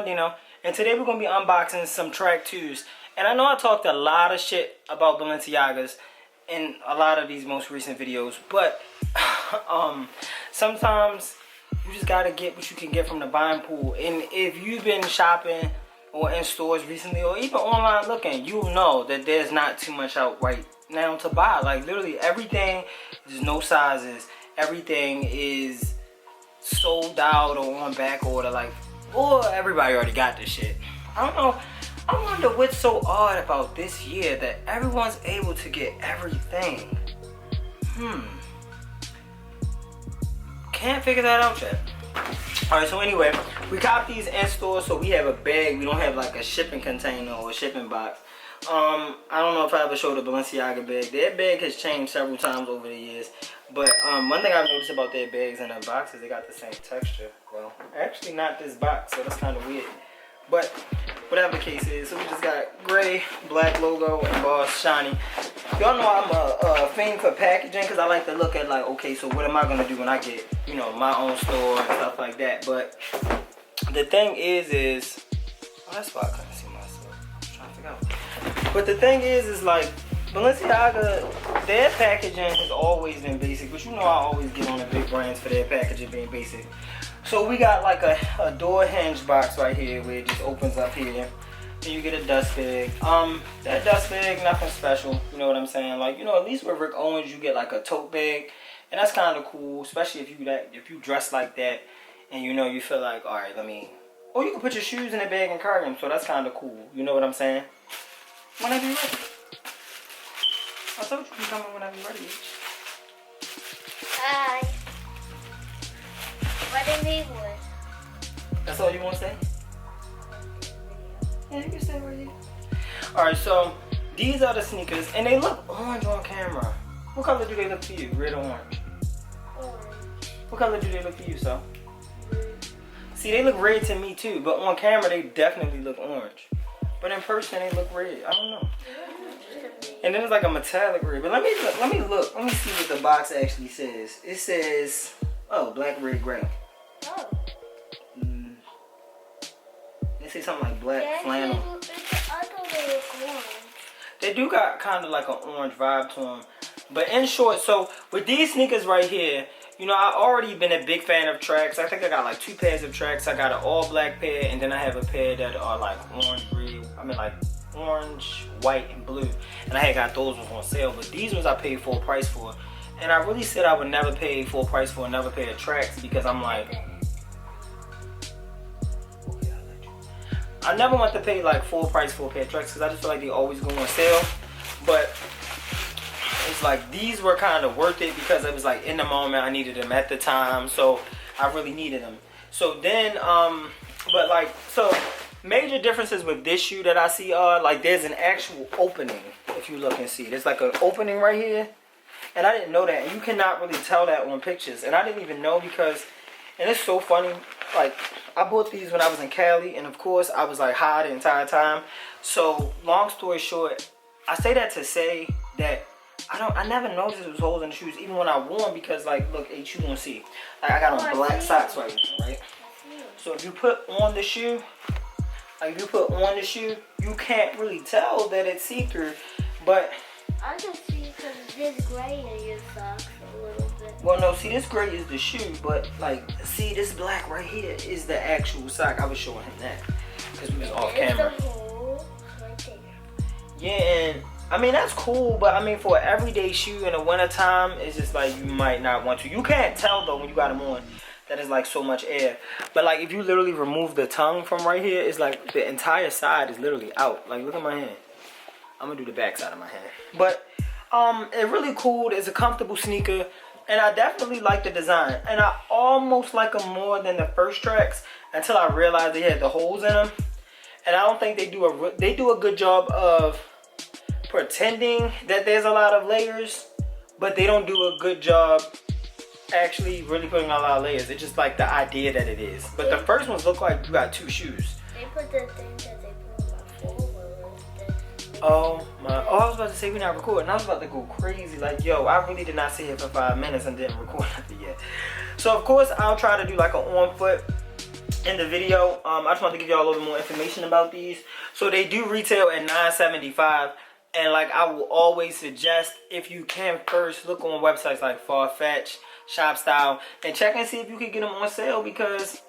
Dino, and today we're going to be unboxing some Track.2s. And I know I talked a lot of shit about Balenciagas in a lot of these most recent videos, but sometimes you just got to get what you can get from the buying pool. And if you've been shopping or in stores recently or even online looking, you'll know that there's not too much out right now to buy. Like literally everything, there's no sizes, everything is sold out or on back order, like, or everybody already got this shit. I don't know. I wonder what's so odd about this year that everyone's able to get everything. Can't figure that out yet. Alright, so anyway, we got these in store, so we have a bag. We don't have like a shipping container or a shipping box. I don't know if I ever showed a Balenciaga bag. Their bag has changed several times over the years. But one thing I've noticed about their bags and their boxes, they got the same texture. Well, actually not this box, so that's kind of weird. But whatever the case is, so we just got gray, black logo, embossed, shiny. Y'all know I'm a fiend for packaging because I like to look at like, okay, so what am I gonna do when I get, you know, my own store and stuff like that. But the thing is, oh, that's why I couldn't see myself. I was trying to figure out. But the thing is like Balenciaga, their packaging has always been basic, but you know I always get on the big brands for their packaging being basic. So we got like a door hinge box right here where it just opens up here. Then you get a dust bag. That dust bag, nothing special. You know what I'm saying? Like, you know, at least with Rick Owens, you get like a tote bag, and that's kind of cool, especially if you dress like that, and you know you feel like, all right, or you can put your shoes in the bag and carry them. So that's kind of cool. You know what I'm saying? Whenever you're ready. I thought you can come in whenever you're ready. Hi. What do you need with? That's all you want to say? Yeah, you can stay right here. Alright, so these are the sneakers, and they look orange on camera. What color do they look to you? Red or orange? Orange. What color do they look to you, so? See, they look red to me too, but on camera they definitely look orange. But in person they look red. I don't know. And then it's like a metallic red. But let me look. Let me see what the box actually says. It says, oh, black, red, gray. Oh. They say something like black flannel. I thought they were orange. They do got kind of like an orange vibe to them. But in short, so with these sneakers right here, you know, I've already been a big fan of Tracks. I think I got like 2 pairs of Tracks. I got an all black pair, and then I have a pair that are like orange, white, and blue. And I had got those ones on sale, but these ones I paid full price for. And I really said I would never pay full price for another pair of Tracks because I'm like, I never want to pay like full price for a pair of Tracks because I just feel like they always go on sale. But it's like these were kind of worth it because it was like in the moment, I needed them at the time, so I really needed them. So then but like, so major differences with this shoe that I see are like there's an actual opening. If you look and see, there's like an opening right here, and I didn't know that, and you cannot really tell that on pictures, and I didn't even know because, and it's so funny, like I bought these when I was in Cali, and of course I was like high the entire time. So long story short, I say that to say that I never noticed it was holes in the shoes even when I wore them, because like look, H, you gonna see, like I got on black socks right now, right? So if you put on the shoe, you can't really tell that it's see-through, but I can see because there's gray in your socks a little bit. well, no, see, this gray is the shoe, but like, see, this black right here is the actual sock. I was showing him that because we was off camera. There's a hole right there. Yeah, and I mean that's cool, but I mean for an everyday shoe in the wintertime, it's just like you might not want to. You can't tell though when you got them on that is like so much air. But like if you literally remove the tongue from right here, it's like the entire side is literally out. Like look at my hand. I'm gonna do the back side of my hand. But it's really cool. It's a comfortable sneaker, and I definitely like the design. And I almost like them more than the first Tracks until I realized they had the holes in them. And I don't think they do a good job of pretending that there's a lot of layers, but they don't do a good job actually really putting a lot of layers. It's just like the idea that it is. But the first ones look like you got 2 shoes. They put the thing that they put on my forward. Oh my, oh, I was about to say we're not recording. I was about to go crazy like, yo, I really did not sit here for 5 minutes and didn't record nothing yet. So of course I'll try to do like an on foot in the video. I just want to give y'all a little bit more information about these. So they do retail at $9.75, and like I will always suggest, if you can, first look on websites like Farfetch, ShopStyle, and check and see if you can get them on sale, because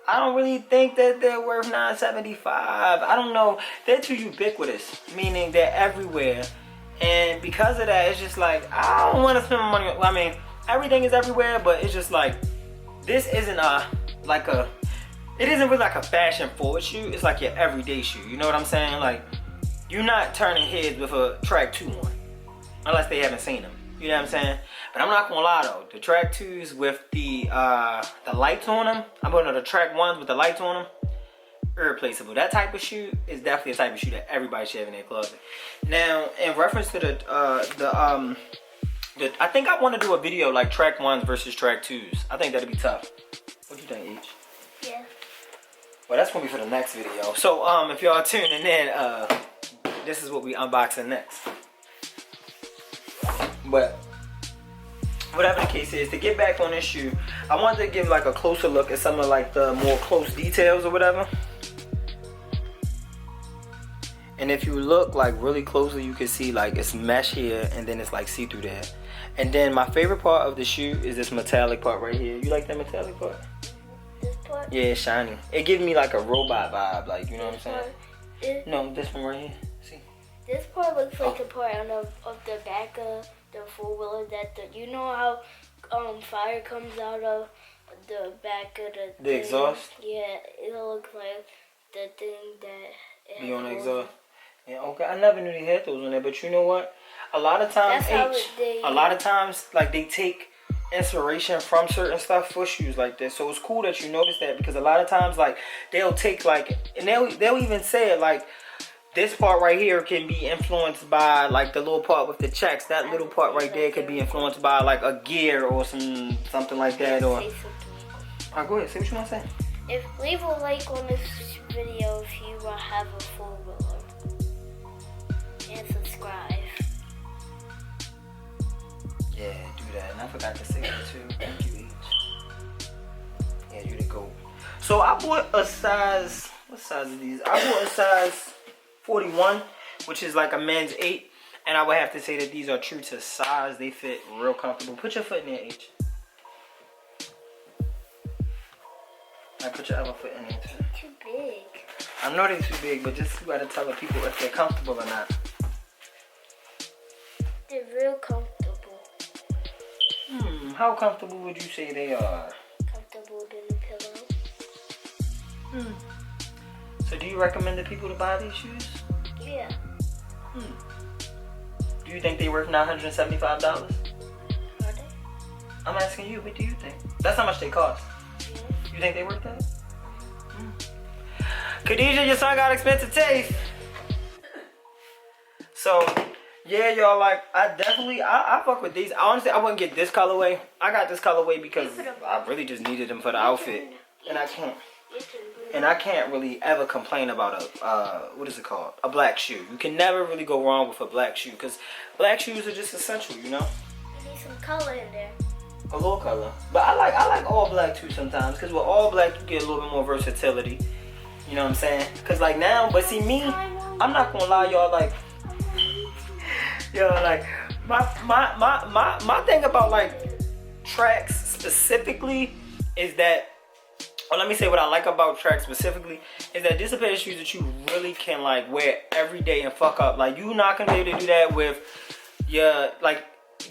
I don't really think that they're worth $9.75. I don't know. They're too ubiquitous, meaning they're everywhere. And because of that, it's just like, I don't want to spend my money. Well, I mean, everything is everywhere, but it's just like, this isn't it isn't really like a fashion forward shoe. It's like your everyday shoe. You know what I'm saying? Like, you're not turning heads with a Track.2 on, unless they haven't seen them. You know what I'm saying? But I'm not gonna lie though, the Track.2s with the lights on them, I'm going to the Track.1s with the lights on them, irreplaceable. That type of shoe is definitely a type of shoe that everybody should have in their closet. Now, in reference to I think I want to do a video like Track.1s versus Track.2s. I think that'd be tough. What do you think, H? Yeah. Well, that's gonna be for the next video. So if y'all tuning in, this is what we unboxing next. But whatever the case is, to get back on this shoe, I wanted to give like a closer look at some of like the more close details or whatever. And if you look like really closely, you can see like it's mesh here, and then it's like see-through there. And then my favorite part of the shoe is this metallic part right here. You like that metallic part? This part? Yeah, it's shiny. It gives me like a robot vibe, like, you know what I'm saying? No, this one right here. See? This part looks like the part of the back of the four-wheeler you know how fire comes out of the back of the thing? Exhaust? Yeah, it'll look like the thing that be on the exhaust. Yeah, okay. I never knew they had those on there, but you know what? A lot of times, like they take inspiration from certain stuff for shoes like this. So it's cool that you notice that, because a lot of times, like they'll take like, and they'll even say it like, this part right here can be influenced by like the little part with the checks. That little part right there could be influenced by like a gear or something like that. Or go ahead, say what you want to say. Leave a like on this video if you have a four-wheeler, and subscribe. Yeah, do that. And I forgot to say that too. Thank you, H. Yeah, you the GOAT. So I bought a size, what size are these? I bought a size 41, which is like a men's 8. And I would have to say that these are true to size. They fit real comfortable. Put your foot in there, H. I put your other foot in there too. Too big. I know they're too big, but just you gotta tell the people if they're comfortable or not. They're real comfortable. How comfortable would you say they are? Comfortable than a pillow. So do you recommend the people to buy these shoes? Yeah. Do you think they worth $975? Are they? I'm asking you, what do you think? That's how much they cost. Yeah. You think they worth that? Khadijah, your son got expensive taste. So, yeah, y'all, like, I fuck with these. Honestly, I wouldn't get this colorway. I got this colorway because I really just needed them for the outfit. And I can't really ever complain about what is it called? A black shoe. You can never really go wrong with a black shoe, because black shoes are just essential, you know? You need some color in there. A little color. But I like all black too sometimes, because with all black you get a little bit more versatility. You know what I'm saying? Because like now, but see me, I'm not gonna lie, y'all, like, yo, like, my thing about like Tracks specifically is that, or let me say what I like about Tracks specifically, is that this is a pair of shoes that you really can like wear every day and fuck up. Like, you're not gonna be able to do that with your, like,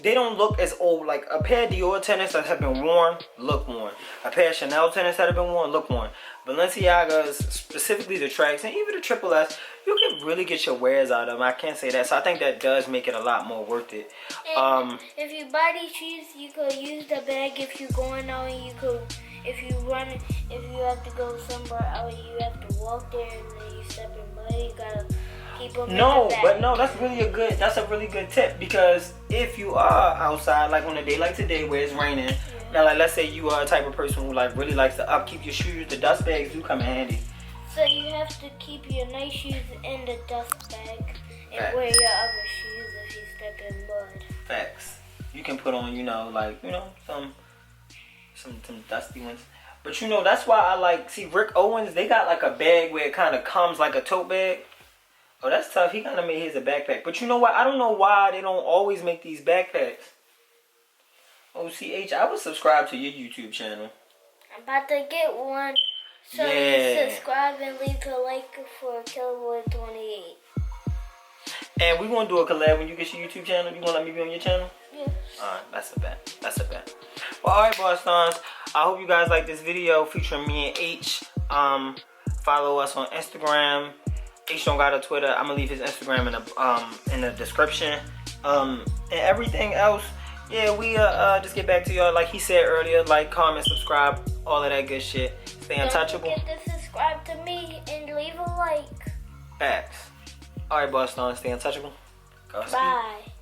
they don't look as old. Like a pair of Dior tennis that have been worn, look worn. A pair of Chanel tennis that have been worn, look worn. Balenciagas, specifically the Tracks, and even the Triple S, you can really get your wears out of them. I can't say that. So I think that does make it a lot more worth it. If you buy these shoes, you could use the bag if you're going out, and you could, if you have to go somewhere out, you have to walk there, and then you step in mud, you gotta keep them in the bag. But no, that's a really good tip, because if you are outside, like on a day like today where it's raining, now like let's say you are a type of person who like really likes to upkeep your shoes, the dust bags do come in handy. So you have to keep your nice shoes in the dust bag and wear your other shoes if you step in mud. Facts. You can put on, some dusty ones. But you know, that's why I like, see, Rick Owens, they got like a bag where it kind of comes like a tote bag. Oh, that's tough. He kind of made his a backpack. But you know what? I don't know why they don't always make these backpacks. OCH, I would subscribe to your YouTube channel. I'm about to get one. So Yeah. you subscribe and leave a like for Killboy 28. And we gonna do a collab when you get your YouTube channel. You gonna let me be on your channel? Yes. Alright, that's a bet. That's a bet. Well, alright, Bostons. I hope you guys like this video featuring me and H. Follow us on Instagram. H don't got a Twitter. I'm gonna leave his Instagram in the description. And everything else, yeah, we just get back to y'all. Like he said earlier, like, comment, subscribe, all of that good shit. Stay untouchable. Don't forget to subscribe to me and leave a like. Facts. Alright, Bostons, stay untouchable. Godspeed. Bye.